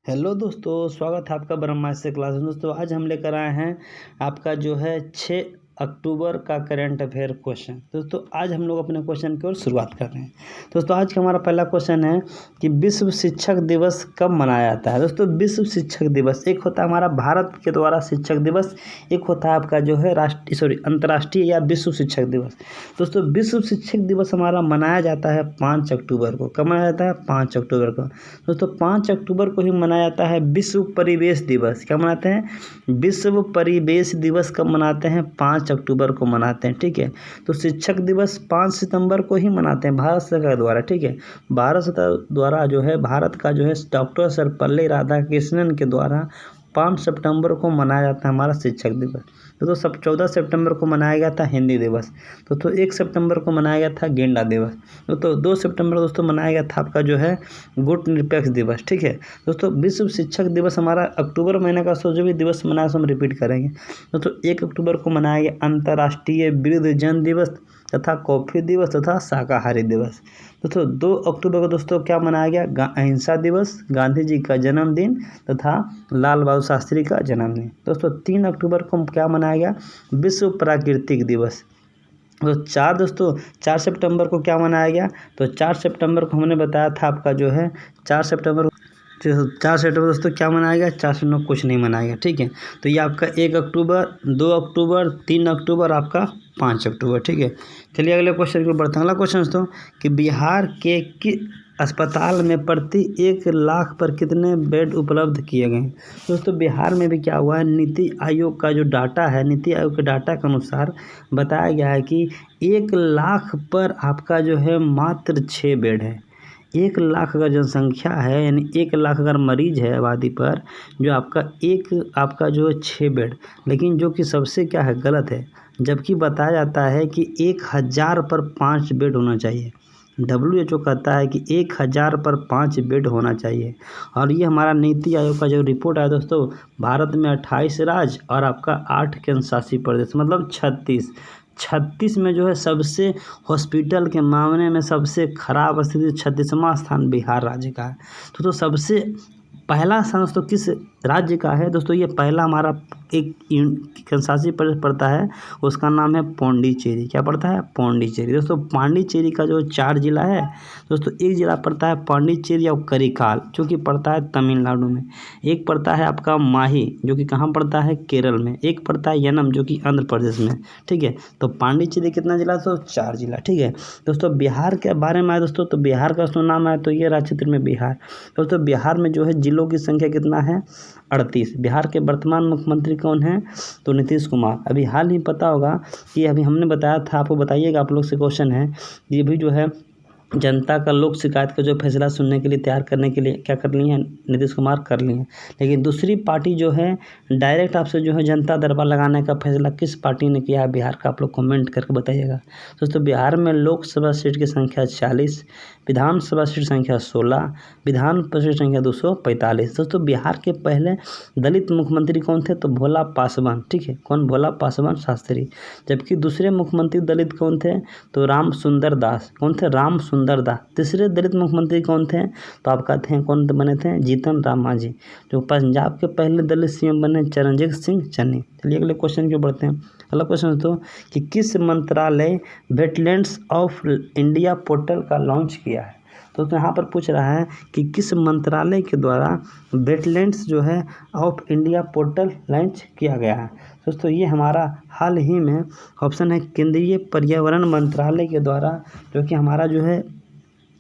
Hello दोस्तों, स्वागत है आपका ब्रह्मास्त्र क्लास में। दोस्तों आज हम लेकर आए हैं आपका जो है 6 अक्टूबर का करंट अफेयर क्वेश्चन। दोस्तों आज हम लोग अपने क्वेश्चन की ओर शुरुआत कर रहे हैं। दोस्तों आज का हमारा पहला क्वेश्चन है कि विश्व शिक्षक दिवस कब मनाया जाता है। दोस्तों विश्व शिक्षक दिवस एक होता है हमारा भारत के द्वारा शिक्षक दिवस, एक होता है आपका जो है अंतर्राष्ट्रीय या विश्व शिक्षक दिवस। दोस्तों विश्व शिक्षक दिवस हमारा मनाया जाता है 5 अक्टूबर को। कब मनाया जाता है? 5 अक्टूबर को। दोस्तों 5 अक्टूबर को ही मनाया जाता है विश्व परिवेश दिवस। क्या मनाते हैं? विश्व परिवेश दिवस कब मनाते हैं? 5 अक्टूबर को मनाते हैं। ठीक है, तो शिक्षक दिवस 5 सितंबर को ही मनाते हैं भारत सरकार द्वारा। ठीक है, भारत सरकार द्वारा जो है भारत का जो है डॉक्टर सर्वपल्ली राधाकृष्णन के द्वारा 5 सितंबर को मनाया जाता है हमारा शिक्षक दिवस। तो सब 14 सितंबर को मनाया गया था हिंदी दिवस। तो 1 सितंबर को मनाया गया था गेंडा दिवस। तो 2 सितंबर दोस्तों मनाया गया था आपका जो है गुट निरपेक्ष दिवस। ठीक है दोस्तों, विश्व शिक्षक दिवस हमारा अक्टूबर महीने का जो भी दिवस मनाया हम रिपीट करेंगे। दोस्तों 1 अक्टूबर को मनाया गया अंतर्राष्ट्रीय वृद्धजन दिवस तथा कॉफी दिवस तथा शाकाहारी दिवस। दोस्तों 2 अक्टूबर को दोस्तों क्या मनाया गया? अहिंसा दिवस, गांधी जी का जन्मदिन तथा लाल बहादुर शास्त्री का जन्मदिन। दोस्तों 3 अक्टूबर को क्या मनाया गया? विश्व प्राकृतिक दिवस। तो 4 सितंबर को क्या मनाया गया? तो 4 सितंबर को हमने बताया था आपका जो है 4 सितंबर दोस्तों क्या मनाया गया? 4 सितंबर कुछ नहीं मनाया गया। ठीक है, तो ये आपका 1 अक्टूबर, 2 अक्टूबर, 3 अक्टूबर, आपका 5 अक्टूबर। ठीक है, चलिए अगले क्वेश्चन की ओर बढ़ते हैं। अगला क्वेश्चन दोस्तों कि बिहार के अस्पताल में प्रति 1 लाख पर कितने बेड उपलब्ध किए गए? दोस्तों बिहार में भी क्या हुआ है, नीति आयोग का जो डाटा है, नीति आयोग के डाटा के अनुसार बताया गया है कि 1 लाख पर आपका जो है मात्र 6 बेड है। 1 लाख अगर जनसंख्या है यानी 1 लाख अगर मरीज है आबादी पर, जो आपका जो है 6 बेड। लेकिन जो कि सबसे क्या है गलत है, जबकि बताया जाता है कि 1000 पर 5 बेड होना चाहिए। WHO कहता है कि 1000 पर 5 बेड होना चाहिए। और ये हमारा नीति आयोग का जो रिपोर्ट है दोस्तों, भारत में 28 राज्य और आपका 8 केंद्रशासित प्रदेश, मतलब 36 में जो है सबसे हॉस्पिटल के मामले में सबसे खराब स्थिति 36वां स्थान बिहार राज्य का है। तो सबसे पहला स्थान दोस्तों किस राज्य का है? दोस्तों ये पहला हमारा एक केंद्रशासित प्रदेश पड़ता है, उसका नाम है पौंडीचेरी। क्या पड़ता है? पौंडीचेरी। दोस्तों पांडिचेरी का जो 4 जिला है दोस्तों, एक जिला पड़ता है पांडिचेरी और करिकाल जो कि पड़ता है तमिलनाडु में, एक पड़ता है आपका माही जो कि कहाँ पड़ता है? केरल में, एक पड़ता है यनम जो कि आंध्र प्रदेश में। ठीक है, तो पांडिचेरी कितना जिला? तो 4 जिला। ठीक है दोस्तों, बिहार के बारे में आए दोस्तों, तो बिहार का नाम है तो ये राज्य क्षेत्र में बिहार। दोस्तों बिहार में जो है जिलों की संख्या कितना है? 38। बिहार के वर्तमान मुख्यमंत्री कौन है? तो नीतीश कुमार। अभी हाल ही पता होगा कि अभी हमने बताया था, आपको बताइएगा, आप लोग से क्वेश्चन है, ये भी जो है जनता का लोक शिकायत का जो फैसला सुनने के लिए तैयार करने के लिए क्या कर लिए हैं? नीतीश कुमार कर लिए हैं। लेकिन दूसरी पार्टी जो है डायरेक्ट आपसे जो है जनता दरबार लगाने का फैसला किस पार्टी ने किया है बिहार का? आप लोग कमेंट करके बताइएगा। दोस्तों बिहार में लोकसभा सीट की संख्या 40, विधानसभा सीट संख्या 16, विधान परिषद संख्या 245। दोस्तों बिहार के पहले दलित मुख्यमंत्री कौन थे? तो भोला पासवान। ठीक है, कौन? भोला पासवान शास्त्री। जबकि दूसरे मुख्यमंत्री दलित कौन थे? तो राम सुंदर दास। कौन थे? राम सुंदर दास। तीसरे दलित मुख्यमंत्री कौन थे? तो आप कहते हैं कौन बने थे? जीतन राम मांझी। जो पंजाब के पहले दलित सीएम बने चरणजीत सिंह चन्नी। चलिए अगले क्वेश्चन की बढ़ते हैं। अगला क्वेश्चन तो कि किस मंत्रालय वेटलैंड्स ऑफ इंडिया पोर्टल का लॉन्च किया है? तो यहाँ पर पूछ रहा है कि किस मंत्रालय के द्वारा वेटलैंड्स जो है ऑफ इंडिया पोर्टल लॉन्च किया गया है? दोस्तों ये हमारा हाल ही में ऑप्शन है केंद्रीय पर्यावरण मंत्रालय के द्वारा, जो कि हमारा जो है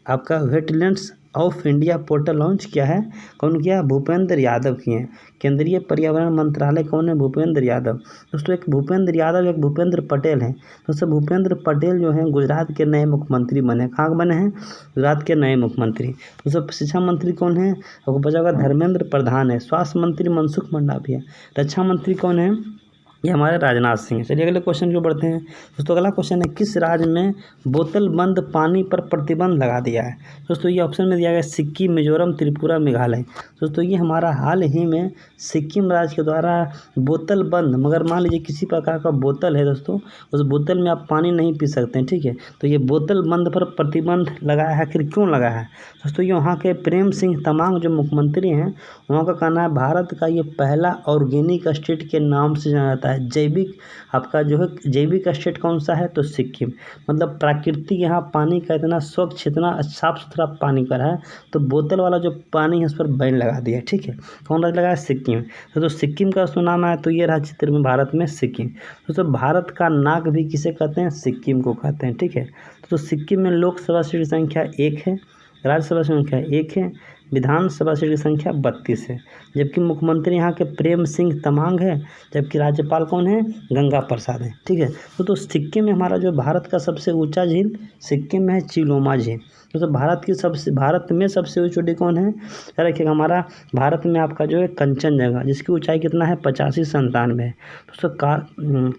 आपका wetlands of India portal launch किया है। कौन किया? भूपेंद्र यादव किए हैं। केंद्रीय पर्यावरण मंत्रालय कौन है? भूपेंद्र यादव। दोस्तों एक भूपेंद्र यादव, एक भूपेंद्र पटेल हैं। दोस्तों भूपेंद्र पटेल जो हैं गुजरात के नए मुख्यमंत्री बने। कहाँ बने हैं? गुजरात के नए मुख्यमंत्री। दोस्तों शिक्षा मंत्री कौन है? आपको पता होगा धर्मेंद्र प्रधान है। स्वास्थ्य मंत्री मनसुख मंडाविया। रक्षा मंत्री कौन है? ये हमारे राजनाथ सिंह है। चलिए अगले क्वेश्चन को बढ़ते हैं दोस्तों। अगला क्वेश्चन है, किस राज्य में बोतल बंद पानी पर प्रतिबंध लगा दिया है? दोस्तों ये ऑप्शन में दिया गया सिक्किम, मिजोरम, त्रिपुरा, मेघालय। दोस्तों ये हमारा हाल ही में सिक्किम राज्य के द्वारा बोतल बंद, मगर मान लीजिए किसी प्रकार का बोतल है दोस्तों, उस बोतल में आप पानी नहीं पी सकते हैं, ठीक है, तो ये बोतल बंद पर प्रतिबंध लगाया है। आखिर क्यों लगाया है दोस्तों? ये वहाँ के प्रेम सिंह तमांग जो मुख्यमंत्री हैं, वहाँ का कहना है भारत का ये पहला ऑर्गेनिक स्टेट के नाम से जाना जाता है। जैविक, आपका जो है जैविक स्टेट कौन सा है? तो सिक्किम। मतलब प्राकृतिक यहाँ पानी का इतना स्वच्छ, इतना साफ सुथरा पानी पर है, तो बोतल वाला जो पानी है उस पर बैन लगा दिया, ठीक है। कौन राज्य लगाया? सिक्किम। तो सिक्किम का उसमें नाम आया, तो ये रहा चित्र में भारत में सिक्किम। दोस्तों भारत का नाक भी किसे कहते हैं? सिक्किम को कहते हैं, ठीक है। तो सिक्किम में लोकसभा सीट की संख्या 1 है, राज्यसभा संख्या 1 है, विधानसभा सीट की संख्या 32 है। जबकि मुख्यमंत्री यहाँ के प्रेम सिंह तमांग है, जबकि राज्यपाल कौन है? गंगा प्रसाद है, ठीक है। तो सिक्किम में हमारा जो भारत का सबसे ऊंचा झील सिक्किम में है, चिलोमा झील। तो भारत में सबसे ऊंची चोटी कौन है? रखिएगा हमारा भारत में आपका जो है कंचनजंगा, जिसकी ऊंचाई कितना है? 85 से 97 है। तो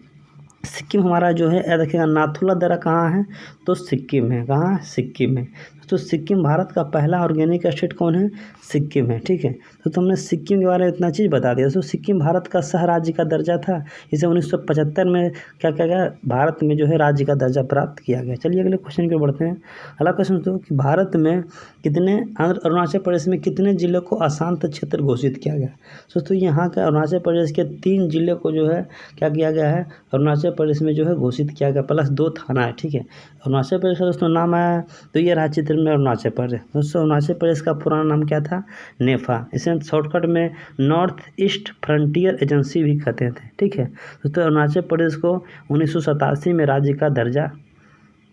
सिक्किम हमारा जो है, याद रखिएगा नाथुला दर्रा कहाँ है? तो सिक्किम है। कहाँ है? सिक्किम है। तो सिक्किम भारत का पहला ऑर्गेनिक स्टेट कौन है? सिक्किम है, ठीक है। तो हमने सिक्किम के बारे में इतना चीज़ बता दिया। तो सिक्किम भारत का सह राज्य का दर्जा था, इसे 1975 में क्या किया गया? भारत में जो है राज्य का दर्जा प्राप्त किया गया। चलिए अगले क्वेश्चन की बढ़ते हैं। अगला क्वेश्चन तो कि भारत में कितने, अरुणाचल प्रदेश में कितने जिलों को अशांत क्षेत्र घोषित किया गया? दोस्तों यहाँ के अरुणाचल प्रदेश के 3 जिले को जो है क्या किया गया है? अरुणाचल प्रदेश में जो है घोषित किया गया, प्लस 2 थाना है, ठीक है। अरुणाचल प्रदेश का दोस्तों नाम आया, तो ये रहा चित्र में अरुणाचल प्रदेश। दोस्तों अरुणाचल प्रदेश का पुराना नाम क्या था? नेफा। इसे शॉर्टकट में नॉर्थ ईस्ट फ्रंटियर एजेंसी भी कहते थे, ठीक है। दोस्तों अरुणाचल प्रदेश को 1987 में राज्य का दर्जा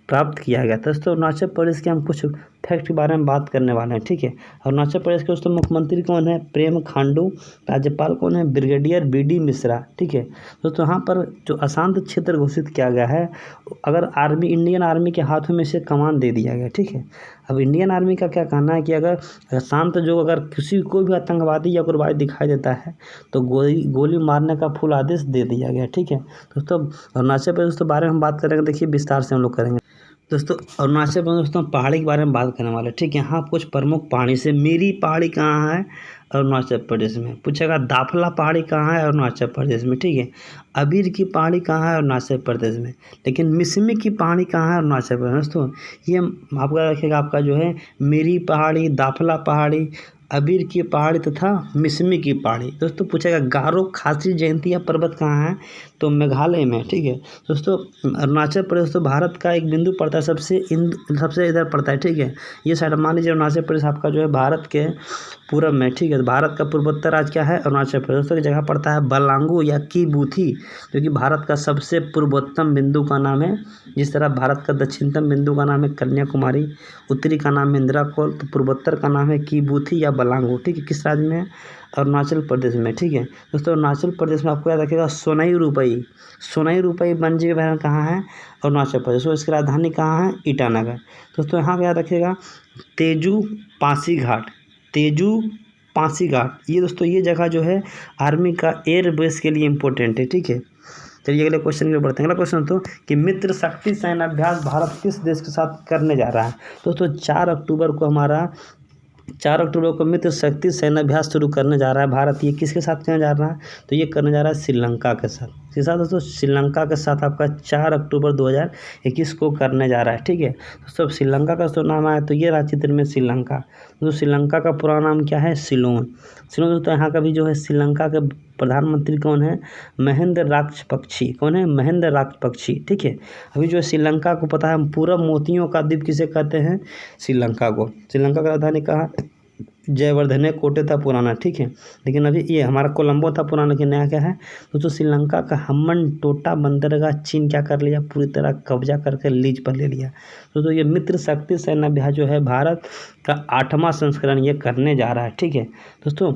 प्राप्त किया गया था। दोस्तों अरुणाचल प्रदेश के हम कुछ फैक्ट के बारे में बात करने वाले हैं, ठीक है। अरुणाचल प्रदेश के दोस्तों मुख्यमंत्री कौन है? प्रेम खांडू। राज्यपाल कौन है? ब्रिगेडियर BD मिश्रा, ठीक है। दोस्तों यहाँ पर जो अशांत क्षेत्र घोषित किया गया है, अगर आर्मी, इंडियन आर्मी के हाथों में से कमान दे दिया गया, ठीक है। अब इंडियन आर्मी का क्या कहना है कि अगर शांत जो, अगर किसी कोई भी आतंकवादी या उग्रवादी दिखाई देता है तो गोली मारने का फुल आदेश दे दिया गया, ठीक है। दोस्तों अरुणाचल प्रदेश के बारे में हम बात करेंगे, देखिए विस्तार से हम लोग करेंगे। दोस्तों अरुणाचल प्रदेश दोस्तों पहाड़ी के बारे में बात करने वाले, ठीक है। यहाँ कुछ प्रमुख पहाड़ी से, मेरी पहाड़ी कहाँ है? अरुणाचल प्रदेश में। पूछेगा दाफला पहाड़ी कहाँ है? अरुणाचल प्रदेश में, ठीक है। अबीर की पहाड़ी कहाँ है? अरुणाचल प्रदेश में। लेकिन मिसमी की पहाड़ी कहाँ है? अरुणाचल प्रदेश। दोस्तों ये आपका रखिएगा, आपका जो है मेरी पहाड़ी, दाफला पहाड़ी, अबीर की पहाड़ी तथा मिसमी की पहाड़ी। दोस्तों पूछेगा गारो खासी जयंतिया पर्वत कहाँ है? तो मेघालय में, ठीक है। दोस्तों अरुणाचल प्रदेश तो भारत का एक बिंदु पड़ता है, सबसे इधर पड़ता है, ठीक है। ये साइड मान लीजिए अरुणाचल प्रदेश आपका जो है भारत के पूर्व में, ठीक है। भारत का पूर्वोत्तर राज्य क्या है? अरुणाचल प्रदेश। की जगह पड़ता है बलांगू या कीबूथी, जो कि भारत का सबसे पूर्वोत्तम बिंदु का नाम है। जिस तरह भारत का दक्षिणतम बिंदु का नाम है कन्याकुमारी, उत्तरी का नाम है इंदिराकोल, तो पूर्वोत्तर का नाम है कीबूथी या बलांगू, ठीक है। किस राज्य में है? अरुणाचल प्रदेश में, ठीक है। दोस्तों अरुणाचल प्रदेश में आपको याद रखिएगा सोनाई रूपई वन्य जीव अभयारण्य कहाँ है? अरुणाचल प्रदेश। इसकी राजधानी कहाँ है? ईटानगर। दोस्तों यहाँ याद रखिएगा तेजू पासी घाट, ये दोस्तों ये जगह जो है आर्मी का एयर बेस के लिए इम्पोर्टेंट है, ठीक है। चलिए अगले क्वेश्चन की ओर बढ़ते हैं। अगला क्वेश्चन तो कि मित्र शक्ति सैन्य अभ्यास भारत किस देश के साथ करने जा रहा है? दोस्तों 4 अक्टूबर को मित्र शक्ति सैन्य अभ्यास शुरू करने जा रहा है भारत। ये किसके साथ करने जा रहा है? तो ये करने जा रहा है श्रीलंका के साथ। इसके साथ दोस्तों श्रीलंका के साथ आपका 4 अक्टूबर 2021 को करने जा रहा है, ठीक है। दोस्तों श्रीलंका का नाम आया, तो ये रहा चित्र में श्रीलंका। तो श्रीलंका का पूरा नाम क्या है? सिलोन। दोस्तों यहाँ का भी जो है श्रीलंका के प्रधानमंत्री कौन है? महेंद्र राजपक्षी। कौन है? महेंद्र राजपक्षी, ठीक है। अभी जो है श्रीलंका को पता है पूरा मोतियों का द्वीप किसे कहते हैं? श्रीलंका को। श्रीलंका का राजधानी कहाँ? जयवर्धने कोटे था पुराना, ठीक है। लेकिन अभी ये हमारा कोलंबो था पुराना, लेकिन नया क्या है? दोस्तों श्रीलंका का हम्बन टोटा बंदरगाह चीन क्या कर लिया? पूरी तरह कब्जा करके लीज पर ले लिया। दोस्तों ये मित्र शक्ति सैन्य अभ्यास जो है भारत का 8वां संस्करण ये करने जा रहा है, ठीक है। दोस्तों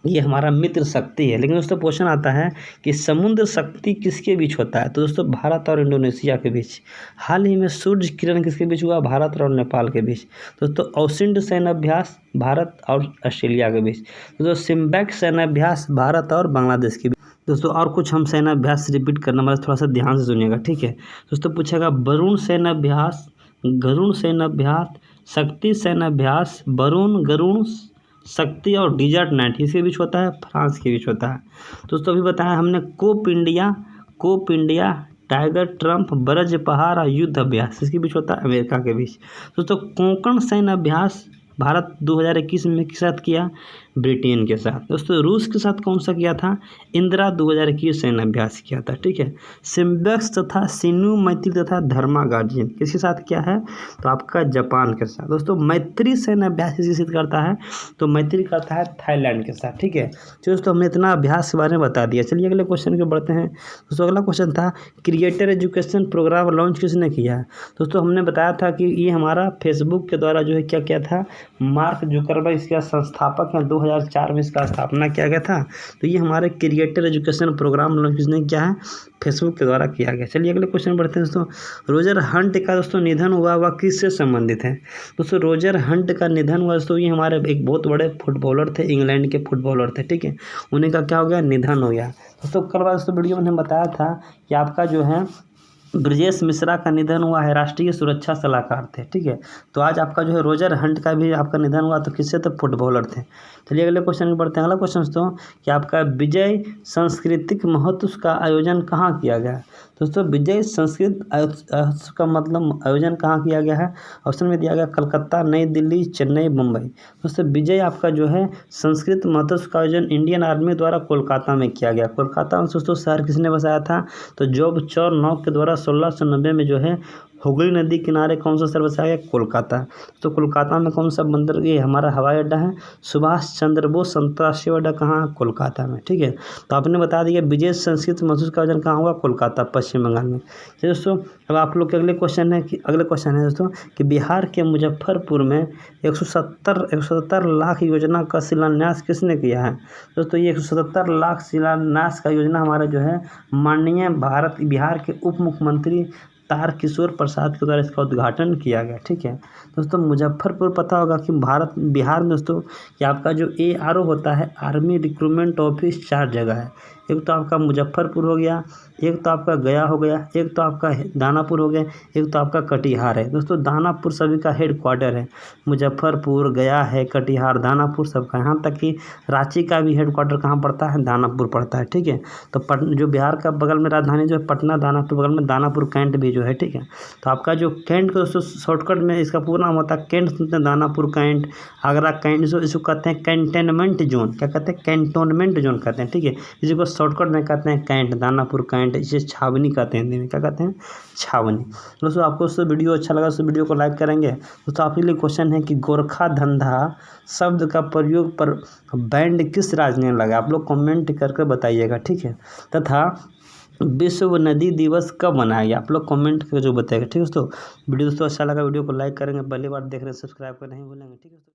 ये हमारा मित्र शक्ति है। लेकिन दोस्तों क्वेश्चन आता है कि समुद्र शक्ति किसके बीच होता है? तो दोस्तों भारत और इंडोनेशिया के बीच। हाल ही में सूर्य किरण किसके बीच हुआ? भारत और नेपाल के बीच। दोस्तों औसिंड सैन्य अभ्यास भारत और ऑस्ट्रेलिया के बीच। दोस्तों सिम्बैक सैन्य अभ्यास भारत और बांग्लादेश के बीच। दोस्तों और कुछ हम सेनाभ्यास रिपीट करना, मतलब थोड़ा सा ध्यान से सुनिएगा, ठीक है। दोस्तों पूछेगा वरुण सेनाभ्यास, गरुण सेनाभ्यास, शक्ति सेनाभ्यास, वरुण, गरुण, शक्ति और डिजर्ट नाइट इसके बीच होता है, फ्रांस के बीच होता है। दोस्तों अभी बताया हमने कोप इंडिया, टाइगर ट्रम्प, ब्रज पहाड़ और युद्ध अभ्यास इसके बीच होता है, अमेरिका के बीच। दोस्तों कोंकण सैन्य अभ्यास भारत 2021 में किस साथ किया, ब्रिटेन के साथ। दोस्तों रूस के साथ कौन सा किया था, इंदिरा 2021 सैन्य अभ्यास किया था, ठीक है। सिम्बेक्स तथा सिन्नु मैत्री तथा धर्मा गार्जियन किसके साथ किया है, तो आपका जापान के साथ। दोस्तों मैत्री सैन्य अभ्यास किसके साथ करता है, तो मैत्री करता है थाईलैंड के साथ, ठीक है। तो दोस्तों हमने इतना अभ्यास के बारे में बता दिया। चलिए अगले क्वेश्चन के बढ़ते हैं। दोस्तों अगला क्वेश्चन था क्रिएटर एजुकेशन प्रोग्राम लॉन्च किसने किया है। दोस्तों हमने बताया था कि ये हमारा फेसबुक के द्वारा जो है क्या किया था, मार्क जुकरबर्ग इसका संस्थापक हैं, 2004 में इसका स्थापना किया गया था। तो ये हमारे क्रिएटर एजुकेशन प्रोग्राम लॉन्च किसने किया है, फेसबुक के द्वारा किया गया। चलिए अगले क्वेश्चन बढ़ते हैं। दोस्तों रोजर हंट का दोस्तों निधन हुआ, वह किससे संबंधित है। दोस्तों रोजर हंट का निधन हुआ दोस्तों, ये हमारे एक बहुत बड़े फुटबॉलर थे, इंग्लैंड के फुटबॉलर थे, ठीक है। उन्हीं का क्या हो गया, निधन हो गया। दोस्तों कल बाद दोस्तों वीडियो में हमने बताया था कि आपका जो है ब्रजेश मिश्रा का निधन हुआ है, राष्ट्रीय सुरक्षा सलाहकार थे, ठीक है। तो आज आपका जो है रोजर हंट का भी आपका निधन हुआ, तो किससे, तो फुटबॉलर थे। चलिए अगले क्वेश्चन में बढ़ते हैं। अगला क्वेश्चन दोस्तों कि आपका विजय सांस्कृतिक महोत्सव का आयोजन कहाँ किया गया। दोस्तों विजय सांस्कृतिक का मतलब आयोजन कहाँ किया गया है, ऑप्शन में दिया गया कलकत्ता, नई दिल्ली, चेन्नई, मुंबई। दोस्तों विजय आपका जो है संस्कृत महोत्सव का आयोजन इंडियन आर्मी द्वारा कोलकाता में किया गया। कोलकाता में दोस्तों शहर किसने बसाया था, तो जॉब चौर नौ के द्वारा 1690 में जो है हुगली नदी किनारे कौन सा शहर बसाया गया, कोलकाता। तो कोलकाता में कौन सा बंदर, ये हमारा हवाई अड्डा है, सुभाष चंद्र बोस अंतर्राष्ट्रीय अड्डा कहाँ, कोलकाता में, ठीक है। तो आपने बता दिया विजय संस्कृत महोत्सव का आयोजन कहाँ हुआ, कोलकाता, पश्चिम बंगाल में। चलिए दोस्तों अब आप लोग के अगले क्वेश्चन है दोस्तों कि बिहार के मुजफ्फरपुर में 177 लाख योजना का शिलान्यास किसने किया है। दोस्तों ये 177 लाख शिलान्यास का योजना हमारा जो है माननीय बिहार के उप मुख्यमंत्री तारकिशोर प्रसाद के द्वारा इसका उद्घाटन किया गया, ठीक है। दोस्तों मुजफ्फरपुर पता होगा कि बिहार में दोस्तों कि आपका जो ARO होता है, आर्मी रिक्रूटमेंट ऑफिस 4 जगह है। एक तो आपका मुजफ्फरपुर हो गया, एक तो आपका गया हो गया, एक तो आपका दानापुर हो गया, एक तो आपका कटिहार है। दोस्तों दानापुर सभी का हेड क्वार्टर है, मुजफ्फरपुर, गया है, कटिहार, दानापुर सबका। यहाँ तक कि रांची का भी हेड क्वार्टर कहाँ पड़ता है, दानापुर पड़ता है, ठीक है। तो जो बिहार का बगल में राजधानी जो है पटना, दानापुर बगल में दानापुर कैंट भी जो है, ठीक है। तो आपका जो कैंट का दोस्तों शॉर्टकट में इसका पूरा नाम होता है कैंट, सुनते हैं दानापुर कैंट, आगरा कैंट, इसको कहते हैं कैंटोनमेंट जोन, क्या कहते हैं, कैंटोनमेंट जोन कहते हैं, ठीक है। इसी को शॉर्टकट में कहते हैं कैंट, दानापुर कैंट, इसे छावनी कहते हैं, हिंदी में क्या कहते हैं, छावनी। दोस्तों आपको दोस्तों वीडियो अच्छा लगा तो वीडियो को लाइक करेंगे। दोस्तों आपके लिए क्वेश्चन है कि गोरखा धंधा शब्द का प्रयोग पर बैंड किस राज्य ने लगा, आप लोग कमेंट करके बताइएगा, ठीक है। तथा विश्व नदी दिवस कब मनाया गया, आप लोग कमेंट करके जो बताइएगा, ठीक है दोस्तों। वीडियो दोस्तों अच्छा लगा वीडियो को लाइक करेंगे, पहली बार देख रहे हैं सब्सक्राइब करना नहीं भूलेंगे, ठीक है।